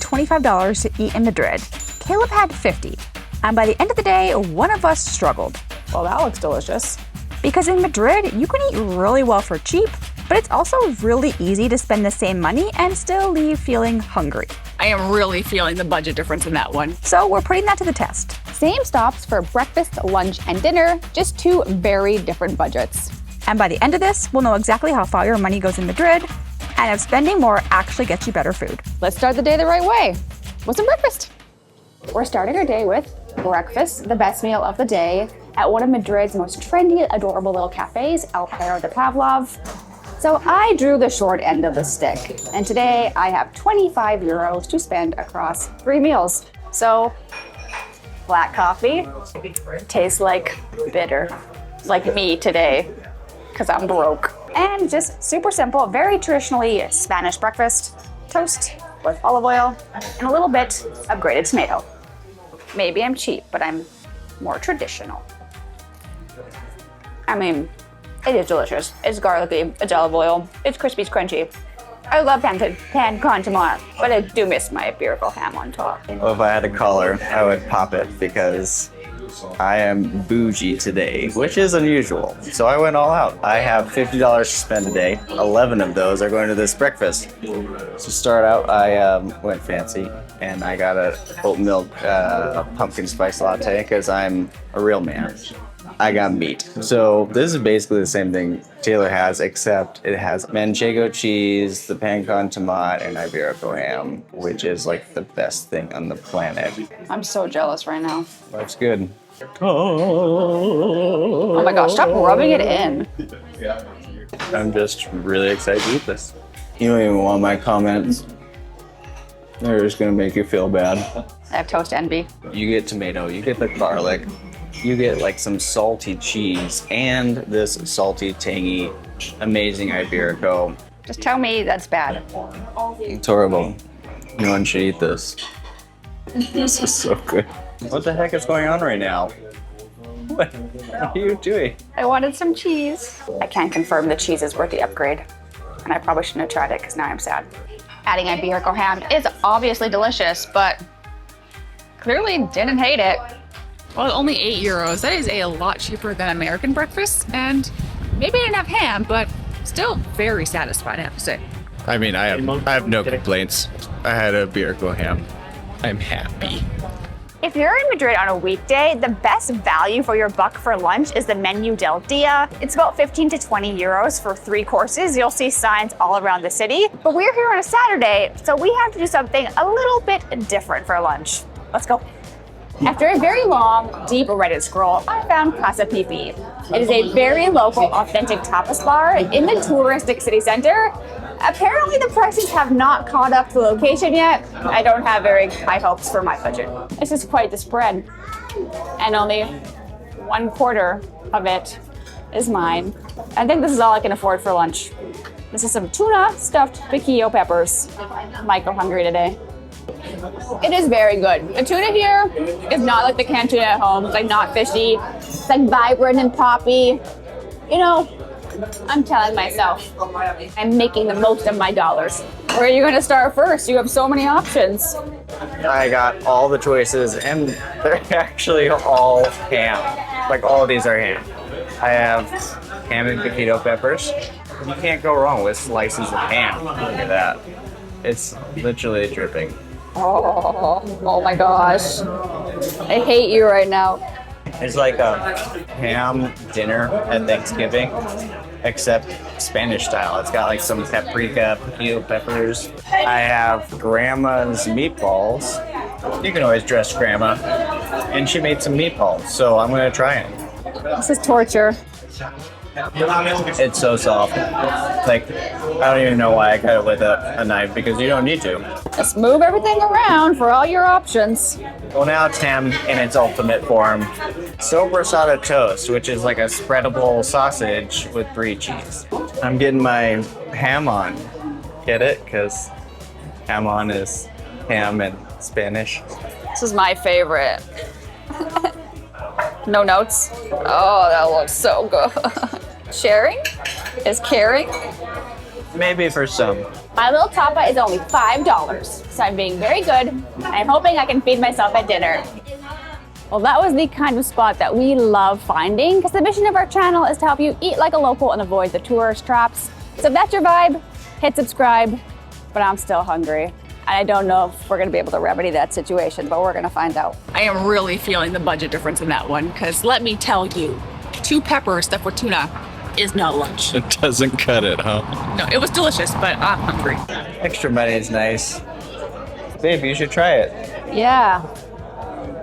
$25 to eat in Madrid. Caleb had 50. And by the end of the day, one of us struggled. Well, that looks delicious. Because in Madrid, you can eat really well for cheap, but it's also really easy to spend the same money and still leave feeling hungry. I am really feeling the budget difference in that one. So we're putting that to the test. Same stops for breakfast, lunch, and dinner, just two very different budgets. And by the end of this, we'll know exactly how far your money goes in Madrid and if spending more actually gets you better food. Let's start the day the right way. What's some breakfast? We're starting our day with breakfast, the best meal of the day, at one of Madrid's most trendy, adorable little cafes, El Perro de Pavlov. So I drew the short end of the stick, and today I have 25 euros to spend across 3 meals. So, black coffee tastes like bitter, like me today, because I'm broke. And just super simple, very traditionally Spanish breakfast, toast with olive oil and a little bit of grated tomato. Maybe I'm cheap, but I'm more traditional. I mean, it is delicious. It's garlicky, it's olive oil, it's crispy, it's crunchy. I love pan con tomato, but I do miss my iberico ham on top. Well, if I had a collar, I would pop it because I am bougie today, which is unusual. So I went all out. I have $50 to spend today. 11 of those are going to this breakfast. To start out, I went fancy and I got a oat milk pumpkin spice latte because I'm a real man. I got meat. So this is basically the same thing Taylor has, except it has manchego cheese, the pan con tomato, and iberico ham, which is like the best thing on the planet. I'm so jealous right now. Life's good. Oh my gosh, stop rubbing it in. I'm just really excited to eat this. You don't even want my comments. They're just gonna make you feel bad. I have toast envy. You get tomato, you get the garlic, you get like some salty cheese and this salty, tangy, amazing iberico. Just tell me that's bad. It's horrible. No one should eat this. This is so good. What the heck is going on right now? What are you doing? I wanted some cheese. I can confirm the cheese is worth the upgrade. And I probably shouldn't have tried it because now I'm sad. Adding iberico ham is obviously delicious, but clearly didn't hate it. Well, only 8 euros. That is a lot cheaper than American breakfast, and maybe I didn't have ham, but still very satisfied, I have to say. I mean, I have no complaints. I had a iberico ham. I'm happy. If you're in Madrid on a weekday, the best value for your buck for lunch is the Menu del Dia. It's about 15 to 20 euros for 3 courses. You'll see signs all around the city. But we're here on a Saturday, so we have to do something a little bit different for lunch. Let's go. After a very long, deep Reddit scroll, I found Casa Pipi. It is a very local, authentic tapas bar in the touristic city center. Apparently the prices have not caught up to the location yet. I don't have very high hopes for my budget. This is quite the spread. And only 1/4 of it is mine. I think this is all I can afford for lunch. This is some tuna stuffed piquillo peppers. I'm micro-hungry today. It is very good. The tuna here is not like the canned tuna at home. It's like not fishy. It's like vibrant and poppy. You know, I'm telling myself I'm making the most of my dollars. Where are you going to start first? You have so many options. I got all the choices and they're actually all ham. Like all of these are ham. I have ham and piquito peppers. You can't go wrong with slices of ham. Look at that. It's literally dripping. Oh my gosh. I hate you right now. It's like a ham dinner at Thanksgiving, except Spanish style. It's got like some paprika, piquillo peppers. I have grandma's meatballs. You can always trust grandma. And she made some meatballs, so I'm gonna try it. This is torture. It's so soft. Like, I don't even know why I cut it with a knife, because you don't need to. Just move everything around for all your options. Well, now it's ham in its ultimate form. Sopressata toast, which is like a spreadable sausage with brie cheese. I'm getting my ham on. Get it? Because ham on is ham in Spanish. This is my favorite. No notes. Oh, that looks so good. Sharing is caring. Maybe for some. My little tapa is only $5, so I'm being very good. I'm hoping I can feed myself at dinner. Well, that was the kind of spot that we love finding, because the mission of our channel is to help you eat like a local and avoid the tourist traps. So if that's your vibe, hit subscribe, but I'm still hungry. I don't know if we're gonna be able to remedy that situation, but we're gonna find out. I am really feeling the budget difference in that one, because let me tell you, 2 peppers stuffed with tuna is not lunch. It doesn't cut it, huh? No, it was delicious, but I'm hungry. Extra money is nice. Babe, you should try it. Yeah.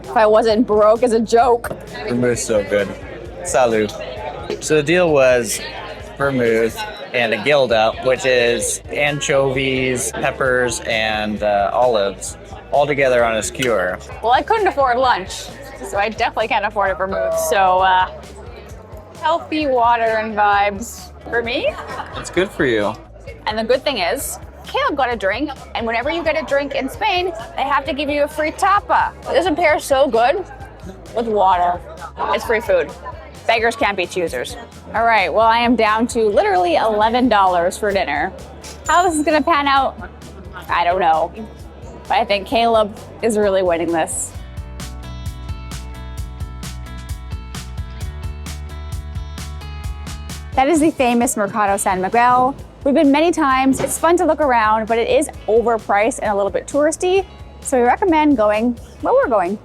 If I wasn't broke as a joke. Vermouth's so good. Salud. So the deal was vermouth and a gilda, which is anchovies, peppers, and olives, all together on a skewer. Well, I couldn't afford lunch, so I definitely can't afford a vermouth. So, healthy water and vibes for me. It's good for you. And the good thing is, Caleb got a drink, and whenever you get a drink in Spain, they have to give you a free tapa. This would pair so good with water. It's free food. Beggars can't be choosers. All right, well, I am down to literally $11 for dinner. How this is gonna pan out, I don't know. But I think Caleb is really winning this. That is the famous Mercado San Miguel. We've been many times. It's fun to look around, but it is overpriced and a little bit touristy. So we recommend going where we're going.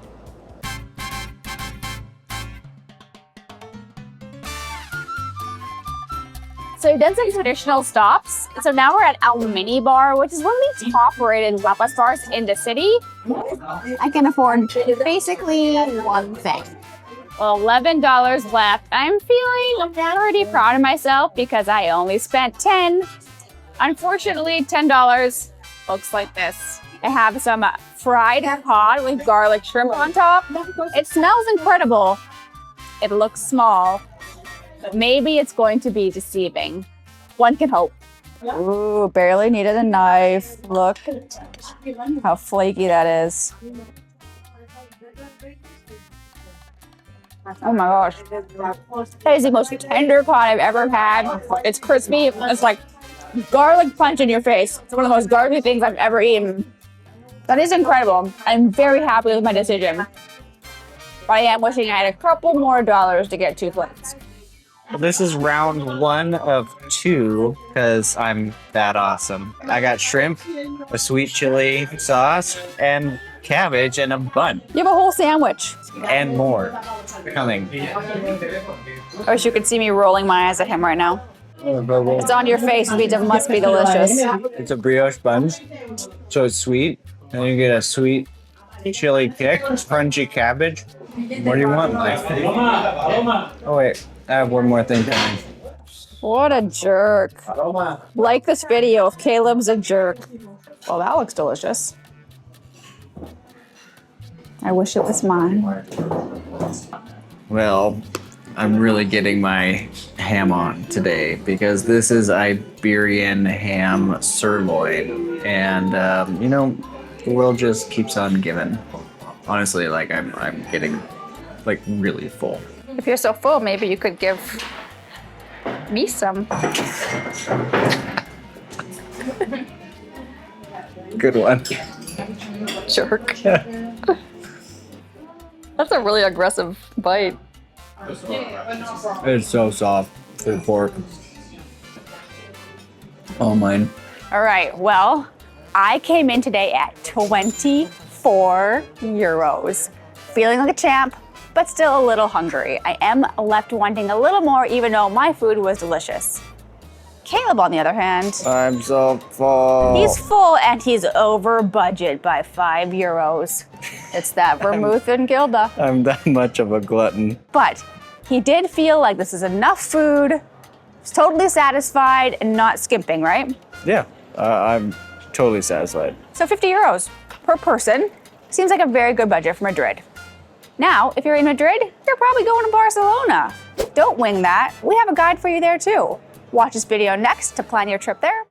So we've done some traditional stops. So now we're at El Mini Bar, which is one of the top-rated tapas bars in the city. I can afford basically one thing. Well, $11 left. I'm feeling pretty proud of myself because I only spent 10. Unfortunately, $10 looks like this. I have some fried cod with garlic shrimp on top. It smells incredible. It looks small, but maybe it's going to be deceiving. One can hope. Ooh, barely needed a knife. Look how flaky that is. Oh my gosh. That is the most tender cod I've ever had. It's crispy. It's like garlic punch in your face. It's one of the most garlicky things I've ever eaten. That is incredible. I'm very happy with my decision. But I am wishing I had a couple more dollars to get 2 plates. Well, this is round 1 of 2 because I'm that awesome. I got shrimp, a sweet chili sauce, and cabbage and a bun. You have a whole sandwich. And more coming. I wish you could see me rolling my eyes at him right now. It's on your face. It must be delicious. It's a brioche bun, so it's sweet. And you get a sweet chili kick, crunchy cabbage. What do you want, Mike? Oh wait, I have one more thing coming. What a jerk. Like this video if Caleb's a jerk. Well, that looks delicious. I wish it was mine. Well, I'm really getting my ham on today because this is Iberian ham sirloin. And, you know, the world just keeps on giving. Honestly, like, I'm getting, like, really full. If you're so full, maybe you could give me some. Good one. Jerk. That's a really aggressive bite. It's so soft. Good pork. All mine. All right, well, I came in today at 24 euros. Feeling like a champ, but still a little hungry. I am left wanting a little more, even though my food was delicious. Caleb, on the other hand, I'm so full. he's full and he's over budget by 5 euros. It's that vermouth and gilda. I'm that much of a glutton. But he did feel like this is enough food. He's totally satisfied and not skimping, right? Yeah, I'm totally satisfied. So 50 euros per person seems like a very good budget for Madrid. Now, if you're in Madrid, you're probably going to Barcelona. Don't wing that. We have a guide for you there too. Watch this video next to plan your trip there.